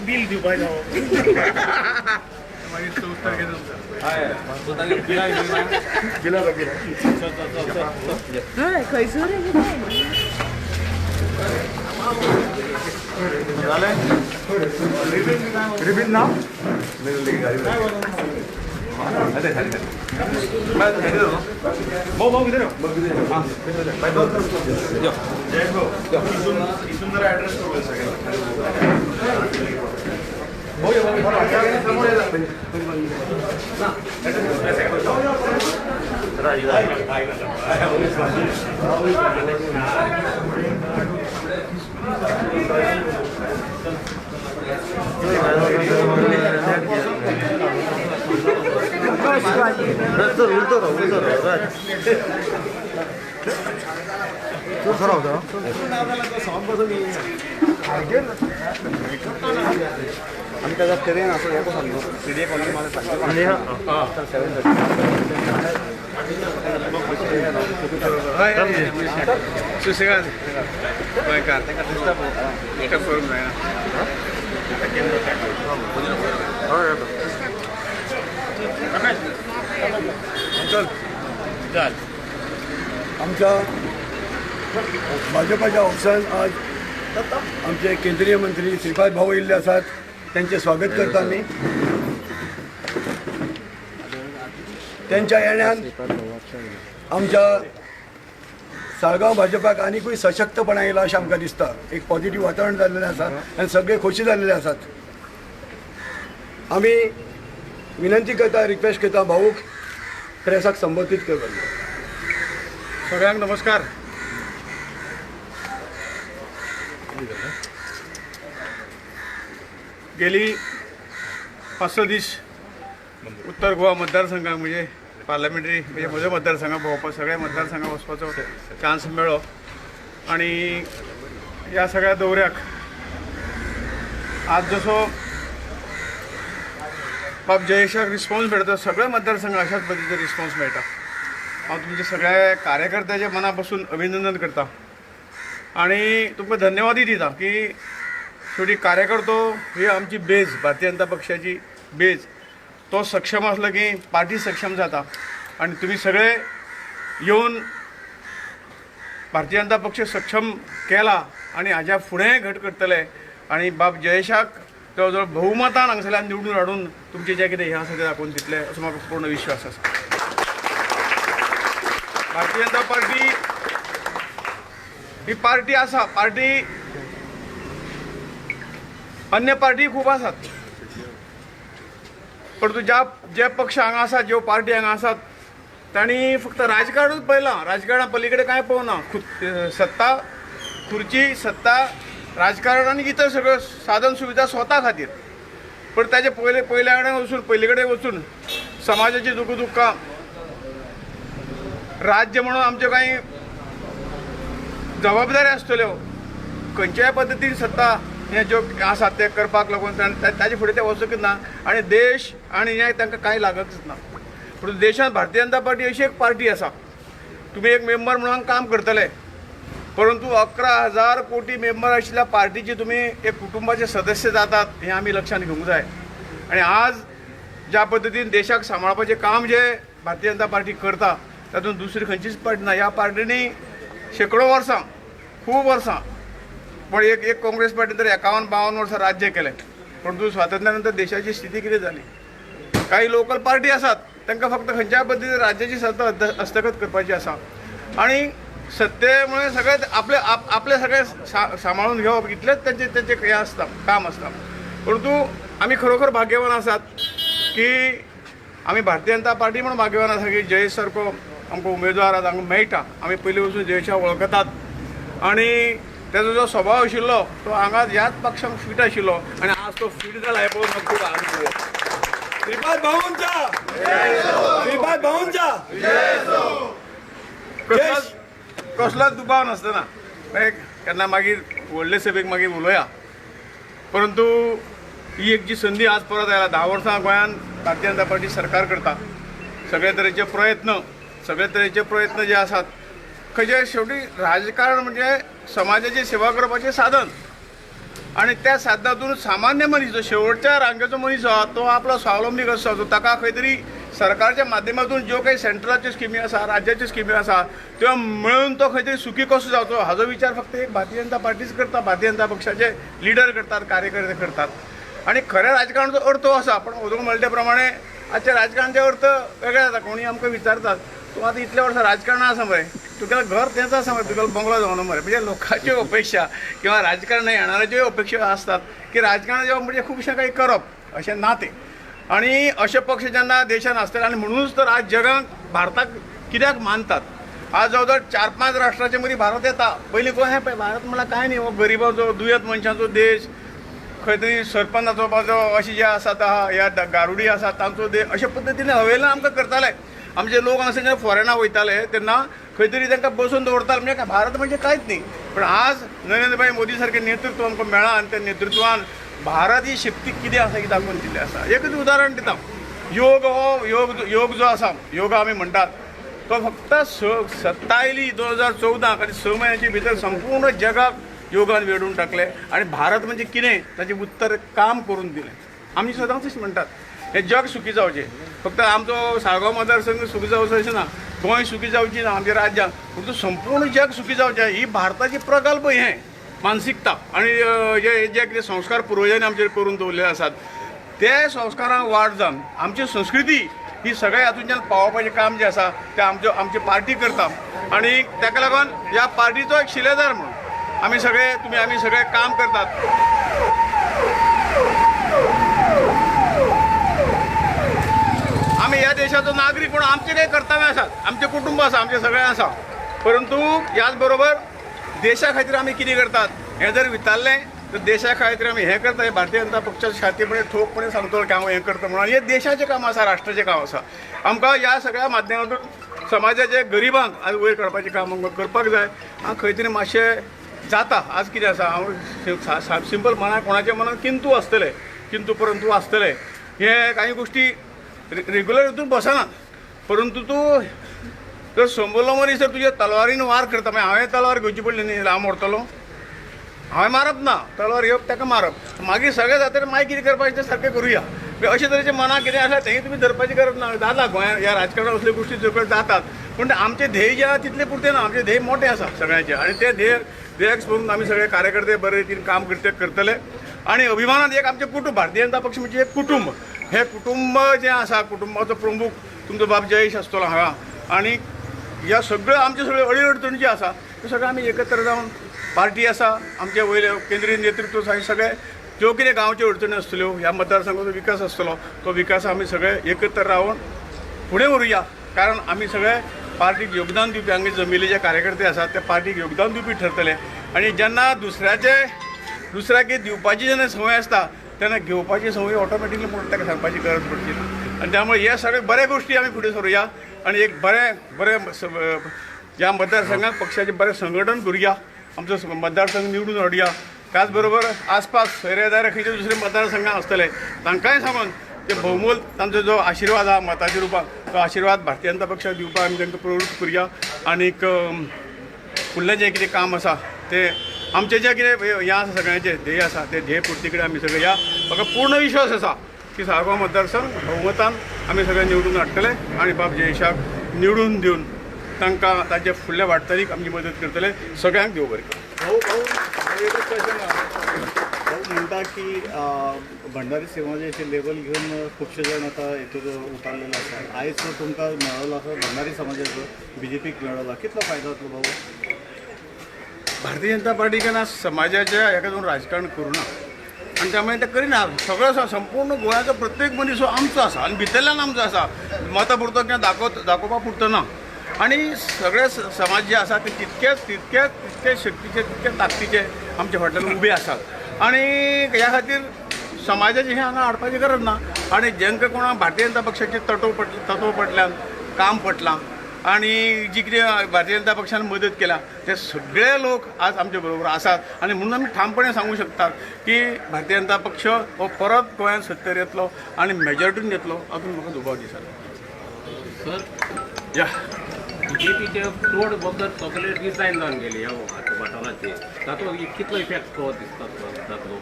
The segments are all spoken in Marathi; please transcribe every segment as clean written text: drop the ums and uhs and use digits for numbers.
बिल देऊ पाहिजे रिबिन ना भाऊ किधर सुंदर ऍड्रेस आम्ही त्याचा ट्रेन असं येतो सांगतो पीडीए कॉलेज मला सुशेगाद करून जाय चल आमच्या भाजपाच्या ऑफिसान आज आमचे केंद्रीय मंत्री श्रीपाद भाऊ येयल्ले आसात. त्यांचे स्वागत करता आमी. त्यांच्या येण्यान आमच्या साळगांव भाजपाक आनीकूय सशक्तपणा येयला अशें आमकां दिसता. एक पॉझिटिव्ह वातावरण जाल्लेलें आसा आनी सगळे खोशी जाल्लेले आसात. आमी विनंती करता, रिक्वेस्ट करता भाऊक प्रेसाक संबोधीत करपाक. सगळ्यांक नमस्कार. गेली 5-6 दीस उत्तर गोवा मतदारसंघाक म्हणजे पार्लमेंटरी म्हणजे म्हज्या मतदारसंघाक भोंवपाक सगळ्या मतदारसंघाक वचपाचो चान्स मेळ्ळो आणि ह्या सगळ्या दौऱ्याक आज जसो बाब जयेशाक रिस्पॉन्स मेळटा सगळ्या मतदारसंघाक अशाच पद्दतीचो रिस्पॉन्स मेळटा. हांव तुमच्या सगळ्या कार्यकर्त्याचे मनापासून अभिनंदन करता आणि तुमकां धन्यवादय दिता की शेवटी कार्यकर्तो ही आमची बेज, भारतीय जनता पक्षाची बेज, तो सक्षम असला की पार्टी सक्षम जाता आणि तुम्ही सगळे येऊन भारतीय जनता पक्ष सक्षम केला आणि हाच्या फुडें घट करतले आणि बाब जयेशाक जवळ जवळ बहुमतान हांगसरल्यान निवडून हाडून तुमचे जे कितें हें आसा तें दाखोवन दितले असो म्हाका पूर्ण विश्वास आसा. भारतीय जनता पार्टी ही पार्टी आसा, पार्टी अन्य पार्टी खूप आसात परंतु जे पक्ष हांगा आसात, ज्यो पार्टी हांगा आसात तांणी फक्त राजकारणूच पळयलां, राजकारणा पलीकडे कांय पळोवना. सत्ता, खुर्ची, सत्ता, राजकारण आनी इतर सगळ्यो साधन सुविधा स्वता खातीर. पण ताचे पयल्या कडेन वचून पयले कडेन वचून समाजाची दुखां राज्य म्हणून आमच्यो कांय जबाबदारी आसतल्यो, खंयच्याय पद्दतीन सत्ता हे ज्यो आसात ते करपाक लागून ताजे फुडें ते वचूंकच ना आणि देश आणि न्याय तांकां कांय लागतच ना. पूण देशांत भारतीय जनता पार्टी अशी एक पार्टी आसा, तुमी एक मेंबर म्हणून काम करतले परंतु 11,000 कोटी मेंबर आशिल्ल्या पार्टीचे तुमी एक कुटुंबाचे सदस्य जातात हे आमी लक्षात घेवंक जाय. आणि आज ज्या पद्दतीन देशाक सांबाळपाचें काम जे भारतीय जनता पार्टी करता तातूंत दुसरी खंयचीच पार्टी ना. ह्या पार्टीनी शेकडो वर्सां, खूब वर्सां, पण एक काँग्रेस पार्टी तर 51-52 वर्सां राज्य केलें. परंतु स्वातंत्र्या नंतर देशाची स्थिती कितें जाली? काही लोकल पार्टी आसात तांकां फक्त खंयच्याय पद्दतीन राज्याची सत्ता हस्तगत करपाची आसा आणि सत्तेमुळे सगळे आपले सगळे सांबाळून घेवप इतलेच त्यांचे हे आसता, काम आसता. परंतु आमी खरोखर भाग्यवान आसात की आमी भारतीय जनता पार्टी म्हणून भाग्यवान आसा की जयेश सारको आमकां उमेदवार आज हांगा मेळटा. आमी पयलीं वचून जयेशाक वळखतात आणि तेजो जो स्वभाव आशिल्लो तो हांगा ह्याच पक्षाक फीट आशिल्लो आणि आज तो फीट जाला हे पळोवन म्हाका खूब आनंद जाता. श्रीपाद भाऊंचा, श्रीपाद भाऊंचा कसलोच दुबाव नासतना केन्ना मागीर व्हडले सभेक मागीर उलोवया. परंतु ही एक जी संदी आज परत आयला. 10 वर्सां गोंयांत भारतीय जनता पार्टी सरकार करता, सगळे तरेचे प्रयत्न सगळे तरेचे प्रयत्न जे आसात खंयचे शेवटी राजकारण म्हणजे समाजाची सेवा करपाचें साधन आणि त्या साधनातून सामान्य मनीस जो शेवटच्या रांगेचो मनीस आहा तो आपलो स्वावलंबी कसो जावचो ताका खंय तरी सरकारच्या माध्यमातून ज्यो काही सेंट्रलाच्यो स्किमी आसा राज्याच्यो स्किमी आसा त्यो मेळून तो खंय तरी सुखी कसो जावचो हाजो विचार फक्त एक भारतीय जनता पार्टीच करता भारतीय जनता पक्षाचे लिडर करतात कार्यकर्ते करतात आणि खऱ्या राजकारणाचो अर्थ आसा पण उदक म्हणले त्या प्रमाणे आजच्या राजकारणाचे अर्थ वेगळे जाता कोणी आमकां विचारतात तूं आतां इतल्या वर्सां राजकारणां आसा मरे तुगेलें घर तेंच आसा मरे तुगेलो बंगलो जावना मरे म्हणजे लोकांच्यो अपेक्षा किंवा राजकारण येणाऱ्याच्यो अपेक्षा आसतात की राजकारण जेव्हा म्हणजे खुबशें काही करप अशें ना तें आणि अशे पक्ष जेन्ना देशान आसतले आणि म्हणूनच तर आज जगाक भारताक कित्याक मानतात आज जवळ जवळ 4-5 राष्ट्रांचे मदीं भारत येता पयलीं गोंय हें पळय भारत म्हणल्यार कांय न्ही हो गरिबाचो दुयेंत मनशांचो देश खंय तरी सरपंच नाचोवपाचो अशी जे आसात ह्या गारुडी आसात तांचो देश अशे पद्दतीन हवेलन आमकां करताले आमचे लोक हांगासर जेन्ना फॉरेनाक वयताले तेन्ना खंय तरी तांकां बसून दवरताले म्हणजे काय भारत म्हणजे कांयच न्ही पण आज नरेंद्र मोदी सारकें नेतृत्व आमकां मेळ्ळां आनी त्या नेतृत्वान भारत ही शक्ती कितें आसा ही दाखोवन दिल्ली आसा एकच उदाहरण दिता योग हो योग जो आसा योगा आमी म्हणटात तो फक्त सत्ता आयली 2014 आनी 6 म्हयन्याच्या भितर संपूर्ण जगाक योगान वेडून टाकले आणि भारत म्हणजे कितें ताचें उत्तर काम करून दिलें आमी सदांच अशें म्हणटात हे जग सुखी जावचें फक्त आमचो साळगांव मतदारसंघ सुखी जावचो अशें ना गोंय सुखी जावची ना आमच्या राज्यात पूण संपूर्ण जग सुखी जावचें ही भारताची प्रकल्प हें मानसिकता आणि जे कितें संस्कार पुर्वजांनी आमचेर करून दवरलेले आसात ते संस्कारांक वाड जावन आमची संस्कृती ही सगळ्या हातूंतल्यान पावोवपाचें काम जें आसा तें आमची पार्टी करता आणि ताका लागून ह्या पार्टीचो एक शिलेदार म्हणून आमी सगळे काम करतात आमी ह्या देशाचो नागरीक म्हणून आमचे काही कर्तव्य आसात आमचे कुटुंब आसा आमचे सगळे आसा परंतु ह्याच बरोबर देशा खातीर आमी कितें करतात हें जर विचारलें तर देशा खातीर आमी हें करता भारतीय जनता पक्षाचे छातीपणे ठोकपणे सांगतलो की हांव हें करता म्हणून हें देशाचें काम आसा राष्ट्राचें काम आसा आमकां ह्या सगळ्या माध्यमांतून समाजाचे गरिबांक आज वयर काडपाचें काम आमकां करपाक जाय हांव खंय तरी मातशें जाता आज कितें आसा हांव सिंपल मना कोणाच्या मनात किंतू आसतले किंतू परंतु आसतले हे काही गोष्टी रेग्युलर हितून बसनात परंतु तूं जर संबोलो मनीस जर तुज्या तलवारीन वार करता मागीर हांवें तलवार घेवची पडली न्ही हांव मरतलो हांवें मारप ना तलवार घेवप ताका मारप मागीर सगळें जातकीर मागीर कितें करपाचें तें सारकें करुया अशे तरेचें मनाक कितें आसा तें तुमी धरपाची गरज ना जाता गोंयांत ह्या राजकारणांत असल्यो गोश्टी चड जातात पूण आमचें ध्येय जें आसा तितलें पुरतें ना आमचें ध्येय मोठें आसा सगळ्यांचें आनी तें ध्येयाक पळोवन आमी सगळे कार्यकर्ते बरे रितीन काम करतले आनी अभिमानान एक आमचें कुटुंब भारतीय जनता पक्ष म्हणजे एक कुटुंब हें कुटुंब जें आसा कुटुंबाचो प्रमुख तुमचो बाब जयेश आसतलो हांगा आनी ह्या सगळ्यो आमच्यो सगळ्यो अडीअडचणी ज्यो आसा त्यो सगळ्यो आमी एकत्र जावन पार्टी आसा आमचे वयले केंद्रीय नेतृत्व सगळे ज्यो कितें गांवच्यो अडचणी आसतल्यो ह्या मतदारसंघाचो विकास आसतलो तो विकास आमी सगळे एकत्र रावन फुडें व्हरुया कारण आमी सगळे पार्टीक योगदान दिवपी हांगा जमिल्ले जे कार्यकर्ते आसात ते पार्टीक योगदान दिवपी ठरतले आनी जेन्ना दुसऱ्याक दिवपाची जेन्ना संवय आसता तेन्ना घेवपाची संवय ऑटोमॅटिकली म्हणून ताका सांगपाची गरज पडची ना आनी त्यामुळे हे सगळे बरे गोश्टी आमी फुडें सरूया आनी एक बरें ह्या मतदारसंघात पक्षाचें बरें संघटन करुया आमचो मतदारसंघ निवडून हाडुया त्याच बरोबर आसपास सोयरेदार खंयचे दुसरे मतदारसंघात आसतले तांकांय सांगून ते भोवमूल तांचो जो आशिर्वाद आहा मताच्या रुपान तो आशिर्वाद भारतीय जनता पक्षाक दिवपाक आमी तांकां प्रवृत्त करुया आनीक फुडलें जें कितें काम आसा तें आमचें जें कितें हें आसा सगळ्यांचें ध्येय आसा ते ध्येय पुर्ती कडेन आमी सगळे या म्हाका पूर्ण विश्वास आसा की साळगांव मतदारसंघ भोवमतान आमी सगळे निवडून हाडटले आनी बाब जयेशाक निवडून दिवन तांकां ताचे फुडल्या वाटचालीक आमची मदत करतले सगळ्यांक देव बरें करूं भाऊ म्हणटा की भंडारी समाजाचे लेवल घेऊन खुबशे जण आता हितून उतारलेले आसा आयज तुमकां मेळ्ळो आसा भंडारी समाजाचो BJPक मेळ्ळो कितलो फायदो जातलो भाऊ भारतीय जनता पार्टी केन्ना समाजाच्या हेका लागून राजकारण करूना आनी त्यामुळे ते करिना सगळो संपूर्ण गोंयाचो प्रत्येक मनीस हो आमचो आसा आनी भितरल्यान आमचो आसा मतां पुरतो किंवा दाखोवपा पुरतो ना आनी सगळे समाज जे आसा ते तितकेच शक्तीचे तितकेच ताकदीचे आमच्या फाटल्यान उबे आसात आनी ह्या खातीर समाजाचें हें हांगा हाडपाची गरज ना आनी जेंका कोणाक भारतीय जनता पक्षाचे तत्व पटल्यान काम पटलां आनी जी कितें भारतीय जनता पक्षान मदत केल्या ते सगळे लोक आज आमचे बरोबर आसात आनी म्हणून आमी ठामपणे सांगूं शकतात की भारतीय जनता पक्ष हो परत गोंयांत सत्तेर येतलो आनी मेजॉरिटीन येतलो हातूंत म्हाका दुबाव दिसता या बीजेपीचे तोड बद्दल सगळे डिझायन जावन गेली ह्या बटनाचे तातूंत कितलो इफेक्ट तो दिसता जातलो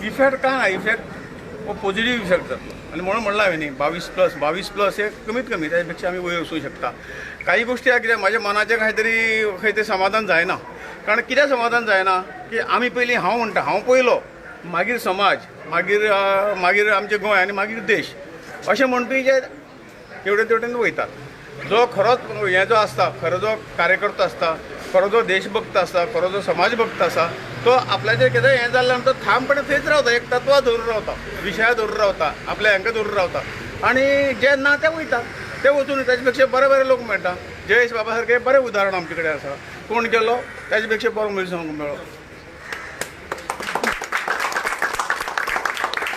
इफेक्ट काय ना इफेक्ट हो पॉझिटिव्ह इफेक्ट जातलो आणि म्हणून म्हणलं हांवें न्ही 22+ हे कमीत कमी त्यापेक्षा आम्ही वयर वचूंक शकता काही गोष्टी कितें माझ्या मनाचें खंय तरी समाधान जायना कारण कित्याक समाधान जायना की आमी पयलीं हांव म्हणटा हांव पयलो मागीर समाज मागीर आमचें गोंय आनी मागीर देश अशें म्हणपी जे तेवढे तेवटेन वयतात जो खरोच हे जो आसता खरो जो कार्यकर्तो आसता खरो जो देशभक्त आसता खरो जो समाजभक्त आसा तो आपल्याचेर कितें हें जाल्लें आनी तो ठामपणे थंयच रावता एक तत्वां धरून रावता विशया धरून रावता आपल्या हांकां धरून रावता आनी जे ना ते वयतात ते वचून ताचे पेक्षा बरे लोक मेळटा जयेश बाबा सारकें बरें उदाहरण आमचे कडेन आसा कोण केलो ताचे पेक्षा बरो मनीस आमकां मेळ्ळो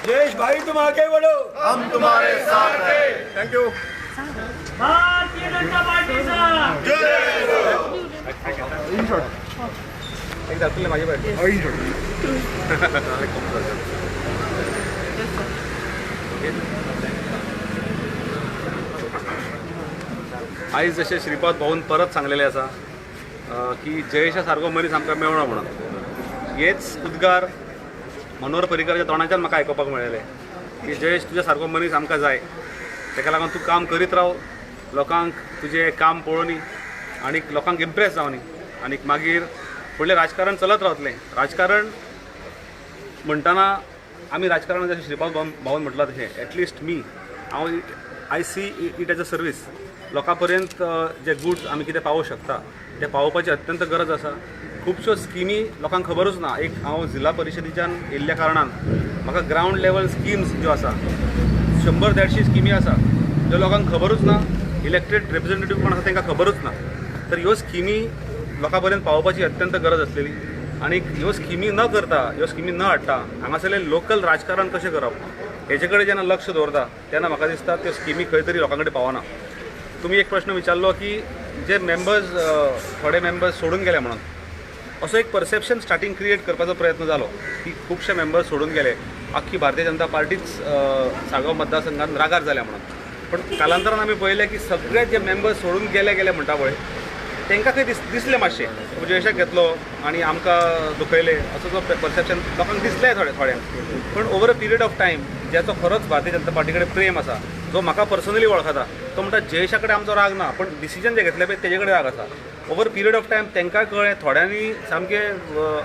जयेश भाई तुम आगे बढ़ो हम तुम्हारे साथ हैं थँक्यू भारतीय जनता पार्टीचा एक जातले माझे आयज जशें श्रीपाद भाऊन परत सांगलेलें आसा की जयेशा सारको मनीस आमकां मेळना म्हणून हेच उद्गार मनोहर पर्रीकराच्या तोंडाच्यान म्हाका आयकुपाक मेळ्ळेले की जयेश तुज्या सारको मनीस आमकां जाय ताका लागून तूं काम करीत राव लोकांक तुजें काम पळोवनी आनीक लोकांक इम्प्रेस जावनी आनीक मागीर फुडलें राजकारण चलत रावतलें राजकारण म्हणटना आमी राजकारण जशें श्रीपाद भाऊन म्हटलां तशें एटलिस्ट मी हांव I see it as a service लोकां पर्यंत जे गुड्स आमी कितें पावोवंक शकता ते पावोवपाची अत्यंत गरज आसा खुबश्यो स्किमी लोकांक खबरूच ना एक हांव जिल्हा परिशदेच्यान येयल्ल्या कारणान म्हाका ग्रावंड लेवल स्किम्स ज्यो आसा 100-150 स्किमी आसा ज्यो लोकांक खबरूच ना इलेक्टेड रिप्रेझेंटेटीव कोण आसा तांकां खबरूच ना तर ह्यो स्किमी लोकां पर्यंत पावोवपाची अत्यंत गरज आसलेली आनीक ह्यो स्किमी न करता ह्यो स्किमी न हाडटा हांगासरलें लोकल राजकारण कशें करप हेजे कडेन जेन्ना लक्ष दवरता तेन्ना म्हाका दिसता त्यो स्किमी खंय तरी लोकां कडेन पावना तुमी एक प्रश्न विचारलो की जे मेंबर्स थोडे मेंबर्स सोडून गेले म्हणून असो एक परसेप्शन स्टार्टिंग क्रिएट करपाचो प्रयत्न जालो की खुबशे मेंबर्स सोडून गेले आख्खी भारतीय जनता पार्टीच साळगांव मतदारसंघात रागार जाल्या म्हणून पण कालांतरान आमी पळयलें की सगळे जे मेंबर्स सोडून गेले म्हणटा पळय तांकां खंय दिसलें मातशें जयेशाक घेतलो आनी आमकां दुखयले असो जो परसेप्शन लोकांक दिसलें थोड्यांक पण over a period of time ज्याचो खरोच भारतीय जनता पार्टी कडेन प्रेम आसा जो म्हाका पर्सनली वळखता तो म्हणटा जयेशा कडेन आमचो राग ना पण डिसिजन जे घेतले पळय तेजे कडेन राग आसा ओवर पिरियड ऑफ टायम तांकां कळ्ळें थोड्यांनी सामके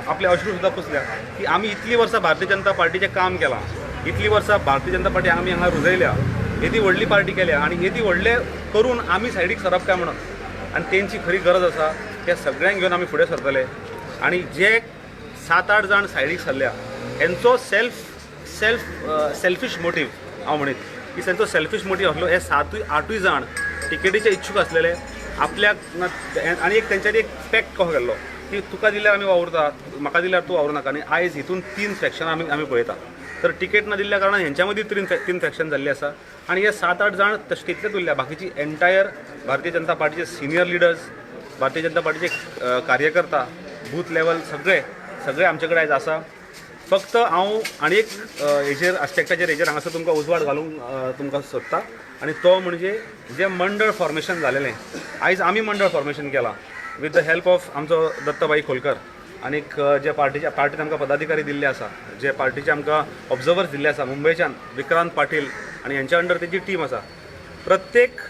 आपले अश्रू सुद्दां पुसल्या की आमी इतलीं वर्सां भारतीय जनता पार्टीचें काम केलां इतलीं वर्सां भारतीय जनता पार्टी आमी हांगा रुजयल्या येदी व्हडली पार्टी केल्या आनी येदी व्हडले करून आमी सायडीक सरप काय म्हणून आनी तेंची खरी गरज आसा त्या सगळ्यांक घेवन आमी फुडें सरतले आनी जे 7-8 जाण सायडीक सरल्या हेंचो सेल्फीश मोटीव हांव म्हणीत की तेंचो सेल्फीश मोटीव आसलो हे 7-8 जाण टिकेटीचे इच्छूक आसलेले आपल्याक आनी एक तेंच्यांनी एक पॅक्ट कसो केल्लो की तुका दिल्यार आमी वावुरता म्हाका दिल्यार तूं वावरूं नाका आनी आयज हितून 3 फॅक्शनां आमी पळयता तर टिकेट ना दिल्ल्या कारणान हेंच्या मदीं 3 फॅक्शन जाल्लीं आसा आनी हे 7-8 जाण तशें तितलेच उरल्या बाकीची एंटायर भारतीय जनता पार्टीचे सिनियर लिडर्स भारतीय जनता पार्टीचे कार्यकर्ता बूथ लेवल सगळे आमचे कडेन आयज आसा फक्त हांव आनी एक हेजेर आस्पेक्टाचेर हांगासर तुमकां उजवाड घालूंक तुमकां सोदता आनी तो म्हणजे जे मंडळ फॉर्मेशन जालेलें आयज आमी मंडळ फॉर्मेशन केलां विथ द हेल्प ऑफ आमचो दत्तबाई खोलकर आनीक जे पार्टीन आमकां पदाधिकारी दिल्ले आसा जे पार्टीचे आमकां ऑब्जर्वर्स दिल्ले आसा मुंबयच्यान विक्रांत पाटील आनी हेंच्या अंडर तेजी टीम आसा प्रत्येक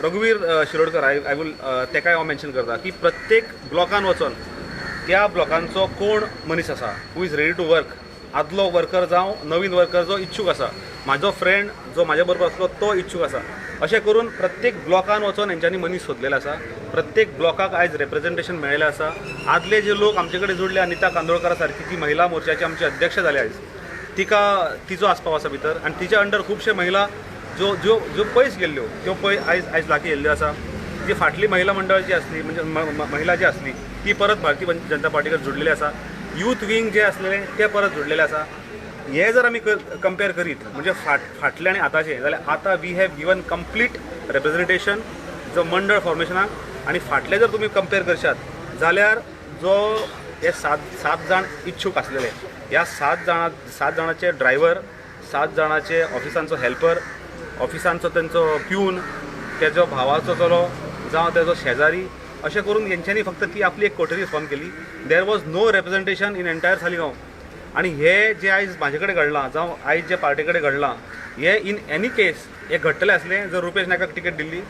रघुवीर शिरोडकर आय वील तेकाय हांव मेन्शन करता की प्रत्येक ब्लॉकान वचोन त्या ब्लॉकांचो कोण मनीस आसा who is ready to work आदलो वर्कर जावं नवीन वर्कर जो इच्छूक आसा म्हाजो फ्रेंड जो म्हाज्या बरोबर आसलो तो इच्छूक आसा अशें करून प्रत्येक ब्लॉकान वचोन हेंच्यांनी मनीस सोदलेले आसा प्रत्येक ब्लॉकाक आयज रिप्रेझेंटेशन मेळिल्लें आसा आदले जे लोक आमचे कडेन जोडले अनिता कांदोळकरा सारकी ती महिला मोर्चाची आमची अध्यक्ष जाली आयज तिचो आस्पाव आसा भितर आनी तिच्या अंडर खुबशे महिला ज्यो पयस गेल्ल्यो त्यो आयज लागीं येयल्ल्यो आसा जी फाटली महिला मंडळ जी आसली म्हणजे महिला जी आसली ती परत भारतीय जनता पार्टी कडेन जोडलेली आसा यूथ विंग जे आसलेले ते परत जोडलेले आसा हे जर आमी कंपेर करीत म्हणजे फाटले आनी आतांचे जाल्यार आतां we have given complete representation जो मंडळ फॉर्मेशनाक आनी फाटले जर तुमी कंपेर करशात जाल्यार जो हे 7 जाण इच्छूक आसलेले ह्या 7 जाणांचे ड्रायव्हर 7 जाणांचे ऑफिसांचो हेल्पर ऑफिसांचो तेंचो प्यून तेजो भावाचो चलो जावं तेजो शेजारी अशें करून हेंच्यांनी फक्त ती आपली एक कोठरी फॉर्म केली. There was no representation in entire Saligao. आणि हे जे आयज म्हाजे कडेन घडलां जावं आयज जे पार्टी कडेन घडलां हे इन एनी केस हे घडटलें असलें जर रुपेश नायकाक तिकेट दिल्ली,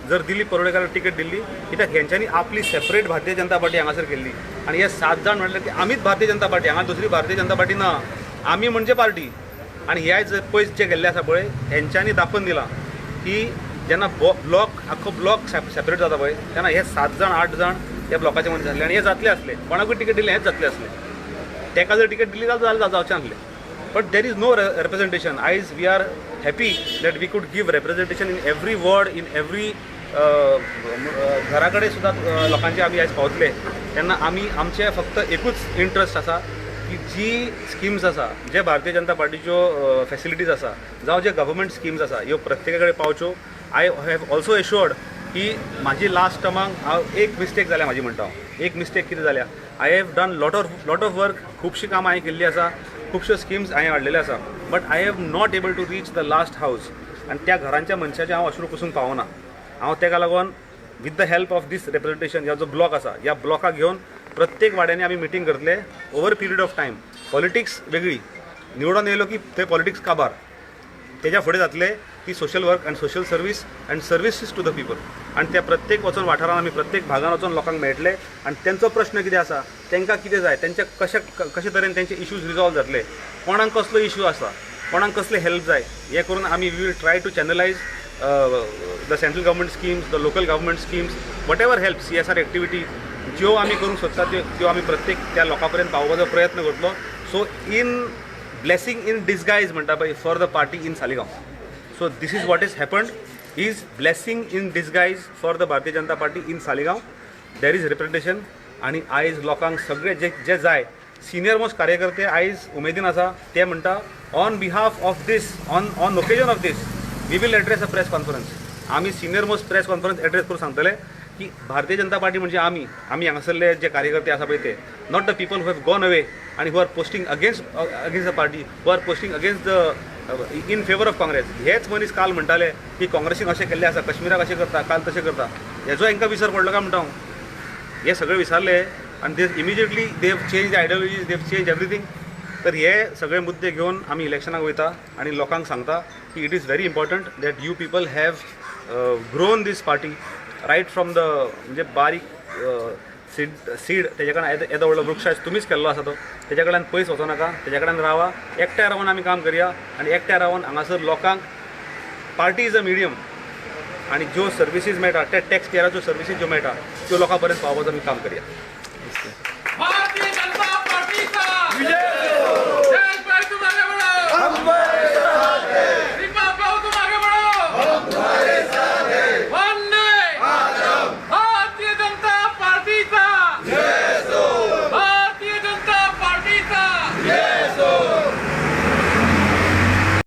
जर दिलीप परोळेकाराक तिकेट दिल्ली, कित्याक हेंच्यांनी आपली सेपरेट भारतीय जनता पार्टी हांगासर केल्ली. आणि हे 7 जाण म्हणले की आमीच भारतीय जनता पार्टी, हांगा दुसरी भारतीय जनता पार्टी ना, आमी म्हणजे पार्टी. आणि हे आयज पयस जे गेल्ले आसा पळय हेंच्यांनी दाखोवन दिलां की जेन्ना आख्खो ब्लॉक सेपरेट जाता पळय तेन्ना हे 7 जाण 8 जाण ह्या ब्लॉकाचे मनीस आसले. आणि हे जातले असले, कोणाकूय तिकेट दिले हेच जातले असले. तेका जर तिकेट दिली जाल्यार जावचें आसलें. But there is no representation. आयज we are happy that we could give representation in every ward, in every घरा कडेन सुद्दां लोकांचे आमी आयज पावतले. तेन्ना आमी आमचे फक्त एकूच इंट्रस्ट आसा की जी स्किम्स आसा, जे भारतीय जनता पार्टीच्यो फॅसिलिटीज आसा जावं जे गव्हर्मेंट स्किम्स आसा ह्यो प्रत्येका कडेन पावच्यो. आय हॅव ऑल्सो एश्युअर्ड की म्हाजी लास्ट टर्माक हांव एक मिस्टेक जाल्या म्हाजी म्हणटा हांव. एक मिस्टेक कितें जाल्या, I have done lot of work, खुबशीं कामां हांवें केल्लीं आसा, खुबश्यो स्किम्स हांवें हाडलेल्यो आसा. But I have not able to reach the last house. आनी त्या घरांच्या मनशाचे हांव अश्रू पुसूंक पावना. हांव तेका लागून with the help of this representation ह्या जो ब्लॉक आसा ह्या ब्लॉकाक घेवन प्रत्येक वाड्यांनी आमी मिटींग करतले over period of time. Politics वेगळी, निवडून येयलो की ते पॉलिटिक्स काबार, तेज्या फुडें जातले की social work and social service and services to the people. आनी त्या प्रत्येक वचून वाठारांत आमी प्रत्येक भागान वचून लोकांक मेळटले आनी तेंचो प्रश्न कितें आसा, तांकां कितें जाय, तेंचे कशे तरेन तेंचे इश्यूज रिजॉल्व जातले, कोणाक कसलो इश्यू आसा, कोणाक कसले हेल्प जाय, हे करून आमी we will try to channelise the central government schemes, the local government schemes, whatever help CSR activity ज्यो आमी करूंक सोदता त्यो आमी प्रत्येक त्या लोकां पर्यंत पावोवपाचो प्रयत्न करतलो. So in blessing in disguise म्हणटा पळय for the party in Saligao. So this is what is happened, is blessing in disguise for the Bharatiya Janata party in Saligao. There is representation. आणि आयज लोकांक सगळे जे जाय सिनियर मोस्ट कार्यकर्ते आयज उमेदीन आसा. ते म्हणटा on behalf of this, on occasion of this we will address a press conference. आमी senior most press conference address करून सांगतले की भारतीय जनता पार्टी म्हणजे आमी हांगासरले जे कार्यकर्ते आसा पळय ते, not the people who have gone away आणि who are posting against the party, who are posting against the in favour of Congress. हेच मनीस काल म्हणटाले की काँग्रेसीन अशें केल्लें आसा, काश्मीराक अशें करता, काल तशें करता. हेजो हांकां विसर पडलो काय म्हणटा हांव. हे सगळे विसरले आनी they immediately they have change the ideologies, they have change everything. तर हे सगळे मुद्दे घेवन आमी इलेक्शनाक वयता आनी लोकांक सांगता की it is very important that you people have grown this party right from the म्हणजे बारीक सीड तेजे कडल्यान येदो व्हडलो वृक्ष तुमीच केल्लो आसा तो, तेजे कडल्यान पयस वचो नाका, तेजे कडल्यान रावा, एकठांय रावन आमी काम करया आनी एकठांय रावन हांगासर लोकांक पार्टी इज अ मिडियम आणि ज्यो सर्विसीज मेळटा त्या टॅक्स पेयराच्यो सर्विसीज ज्यो मेळटा त्यो लोकां पर्यंत पावोवपाचो आमी काम करया. भारतीय जनता